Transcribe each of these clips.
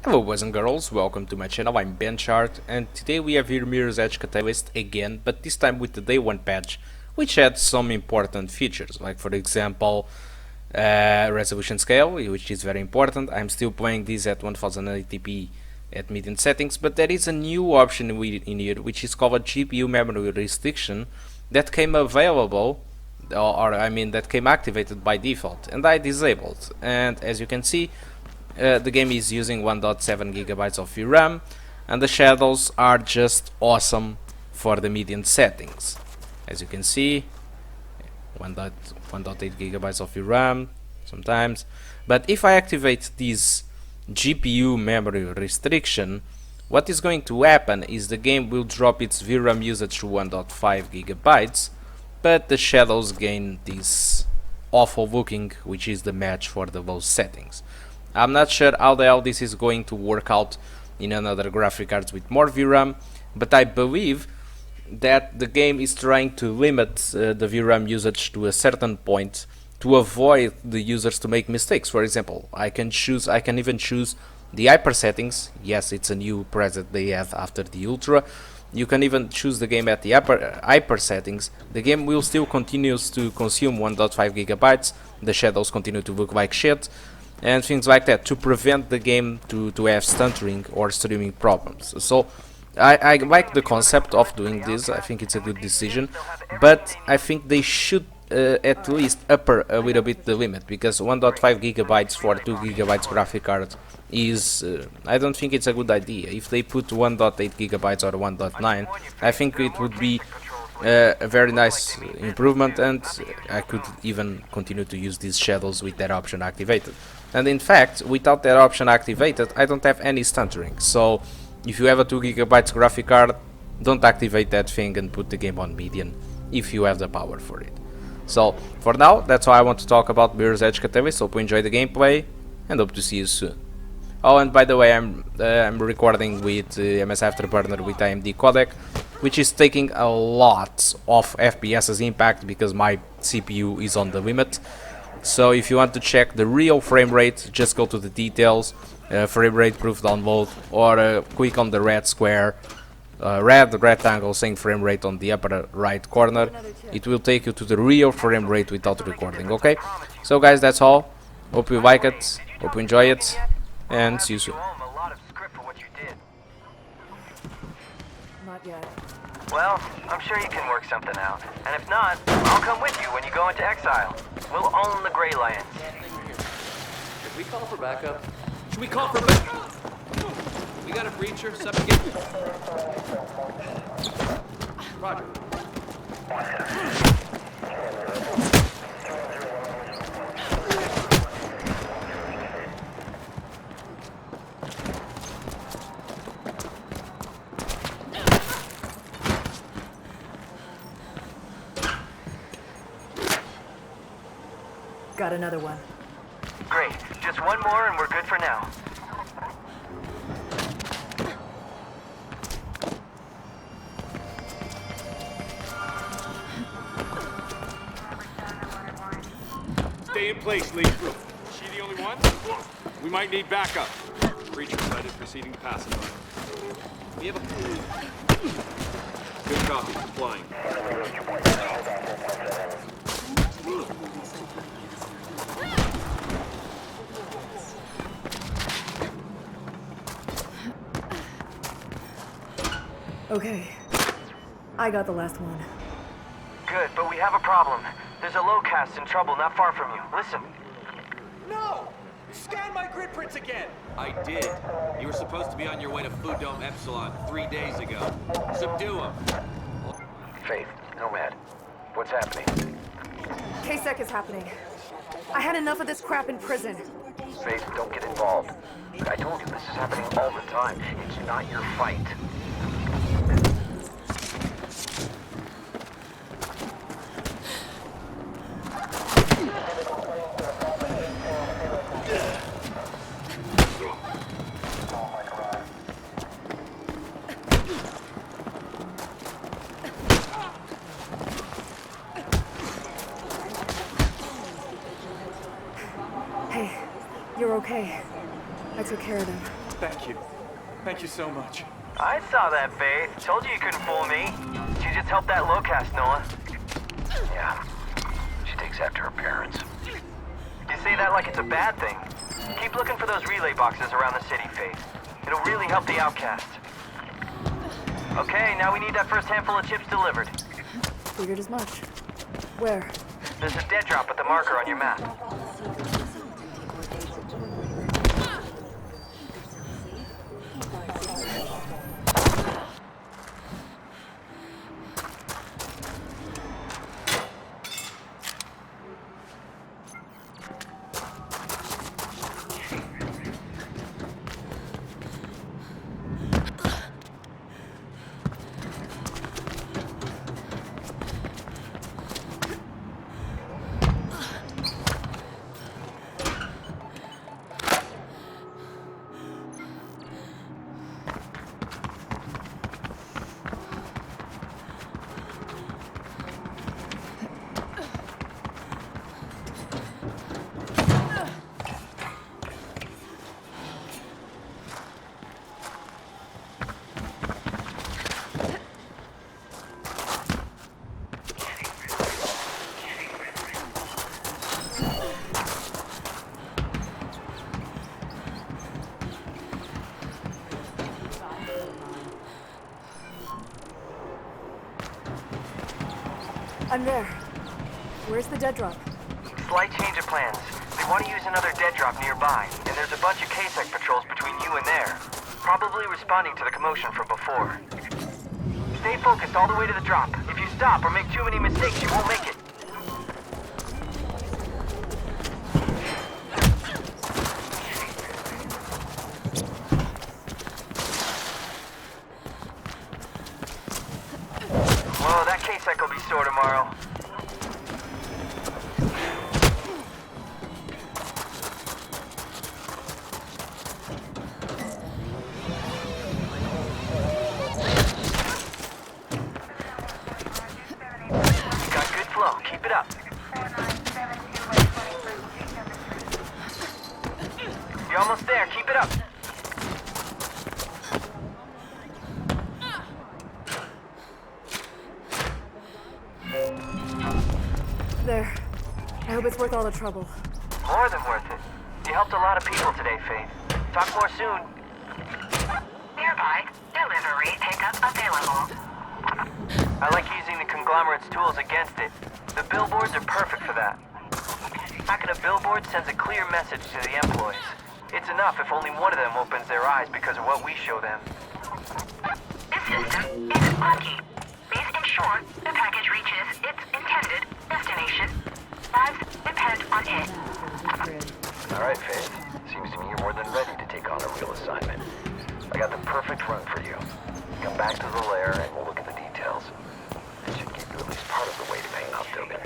Hello boys and girls, welcome to my channel. I'm BenchART, and today we have here Mirror's Edge Catalyst again, but this time with the day 1 patch, which adds some important features, like for example resolution scale, which is very important. I'm still playing this at 1080p at medium settings, but there is a new option in here which is called a GPU memory restriction that came available, or I mean that came activated by default, and I disabled. And as you can see, the game is using 1.7 gigabytes of VRAM, and the shadows are just awesome for the medium settings. As you can see, 1.8 gigabytes of VRAM sometimes. But if I activate this GPU memory restriction, what is going to happen is the game will drop its VRAM usage to 1.5 gigabytes, but the shadows gain this awful looking, which is the match for the low settings. I'm not sure how the hell this is going to work out in another graphic cards with more VRAM, but I believe that the game is trying to limit the VRAM usage to a certain point to avoid the users to make mistakes. For example, I can even choose the hyper settings. Yes, it's a new preset they have after the Ultra. You can even choose the game at the hyper settings. The game will still continues to consume 1.5 gigabytes. The shadows continue to look like shit, and things like that, to prevent the game to have stuttering or streaming problems. So I like the concept of doing this. I think it's a good decision, but I think they should at least upper a little bit the limit, because 1.5 gigabytes for 2 gigabytes graphic card is I don't think it's a good idea. If they put 1.8 gigabytes or 1.9, I think it would be a very nice improvement, and I could even continue to use these shadows with that option activated. And in fact, without that option activated, I don't have any stuttering. So if you have a 2 gigabytes graphic card, don't activate that thing and put the game on medium if you have the power for it. So for now, that's all I want to talk about Mirror's Edge Catalyst. Hope you enjoy the gameplay and hope to see you soon. Oh, and by the way, I'm recording with MS Afterburner with AMD codec, which is taking a lot of FPS's impact because my CPU is on the limit. So if you want to check the real frame rate, just go to the details, frame rate proof download, or click on the red square, red rectangle saying frame rate on the upper right corner. It will take you to the real frame rate without recording. Okay, so guys, that's all. Hope you like it, hope you enjoy it, and see you soon. Not yet. Well, I'm sure you can work something out. And if not, I'll come with you when you go into exile. We'll own the Grey Lands. Should we call for backup? Should we call for backup? We got a breacher, suffocate. Roger. Got another one. Great. Just one more and we're good for now. Stay in place, Lee. Is she the only one? We might need backup. Breacher sighted proceeding pacifier. We have a... Good copy. Flying. Okay. I got the last one. Good, but we have a problem. There's a lowcast in trouble not far from you. Listen. No! Scan my grid prints again! I did. You were supposed to be on your way to Food Dome Epsilon 3 days ago. Subdue him. Faith, Nomad. What's happening? KSEC is happening. I had enough of this crap in prison. Faith, don't get involved. I told you this is happening all the time. It's not your fight. Hey, you're okay. I took care of them. Thank you. Thank you so much. I saw that, Faith. Told you you couldn't fool me. She just helped that low-cast, Noah. Yeah. She takes after her parents. You say that like it's a bad thing. Keep looking for those relay boxes around the city, Faith. It'll really help the outcasts. Okay, now we need that first handful of chips delivered. Figured as much. Where? There's a dead drop at the marker on your map. I'm there. Where's the dead drop? Slight change of plans. They want to use another dead drop nearby, and there's a bunch of KSEC patrols between you and there. Probably responding to the commotion from before. Stay focused all the way to the drop. If you stop or make too many mistakes, you won't make it. Well, that KSEC will be sore tomorrow. Got good flow. Keep it up. You're almost there. Keep it up. There. I hope it's worth all the trouble. More than worth it. You helped a lot of people today, Faith. Talk more soon. Nearby, delivery pickup available. I like using the conglomerate's tools against it. The billboards are perfect for that. Hacking a billboard sends a clear message to the employees. It's enough if only one of them opens their eyes because of what we show them. This system is lucky. Please ensure the package reaches its intended destination. Lives depend on it. All right, Faith. Seems to me you're more than ready to take on a real assignment. I got the perfect run for you. Come back to the lair and we'll look at the details. That should get you at least part of the way to paying off Dogan.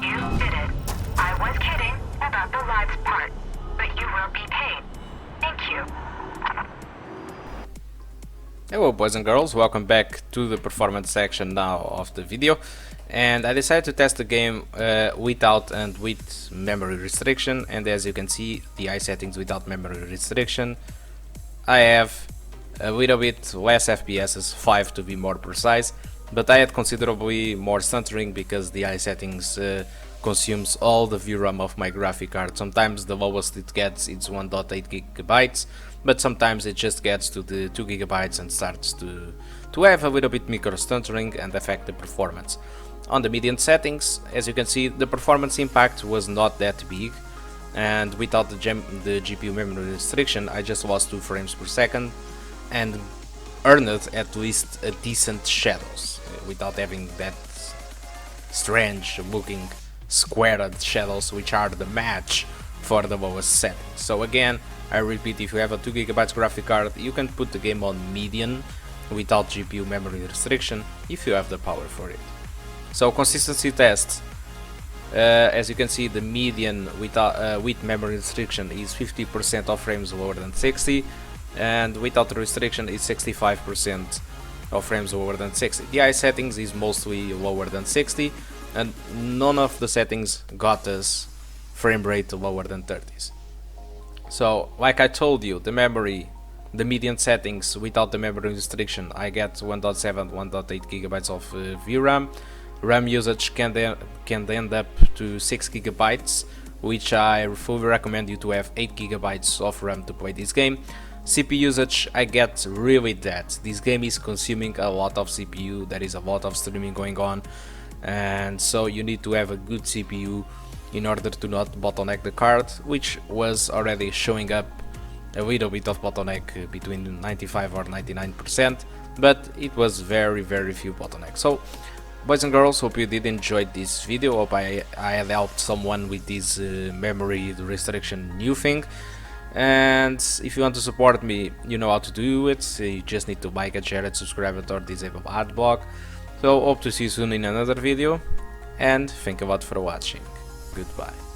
You did it. I was kidding about the lives part, but you will be paid. Thank you. Hello boys and girls, welcome back to the performance section now of the video. And I decided to test the game without and with memory restriction, and as you can see the eye settings without memory restriction I have a little bit less FPS, 5 to be more precise, but I had considerably more stuttering because the eye settings consumes all the VRAM of my graphic card. Sometimes the lowest it gets is 1.8 gigabytes, but sometimes it just gets to the 2 gigabytes and starts to have a little bit micro stuttering and affect the performance. On the median settings, as you can see, the performance impact was not that big, and without the GPU memory restriction I just lost 2 frames per second and earned at least a decent shadows without having that strange looking squared shadows which are the match for the lowest settings. So again, I repeat, if you have a 2 gigabytes graphic card you can put the game on median without GPU memory restriction if you have the power for it. So consistency test, As you can see, the median with memory restriction is 50% of frames lower than 60, and without the restriction is 65% of frames lower than 60. The eye settings is mostly lower than 60, and none of the settings got us frame rate lower than 30s. So, like I told you, the median settings without the memory restriction, I get 1.7, 1.8 gigabytes of VRAM. RAM usage can end up to 6 gigabytes, which I fully recommend you to have 8 gigabytes of RAM to play this game. CPU usage, I get really that. This game is consuming a lot of CPU, there is a lot of streaming going on, and so you need to have a good CPU in order to not bottleneck the card, which was already showing up a little bit of bottleneck between 95 or 99%, but it was very few bottlenecks. So boys and girls, hope you did enjoy this video. Hope I had helped someone with this memory restriction new thing. And if you want to support me, you know how to do it. You just need to like and share it, subscribe it, or disable ad block. So hope to see you soon in another video, and thank you a lot for watching. Goodbye.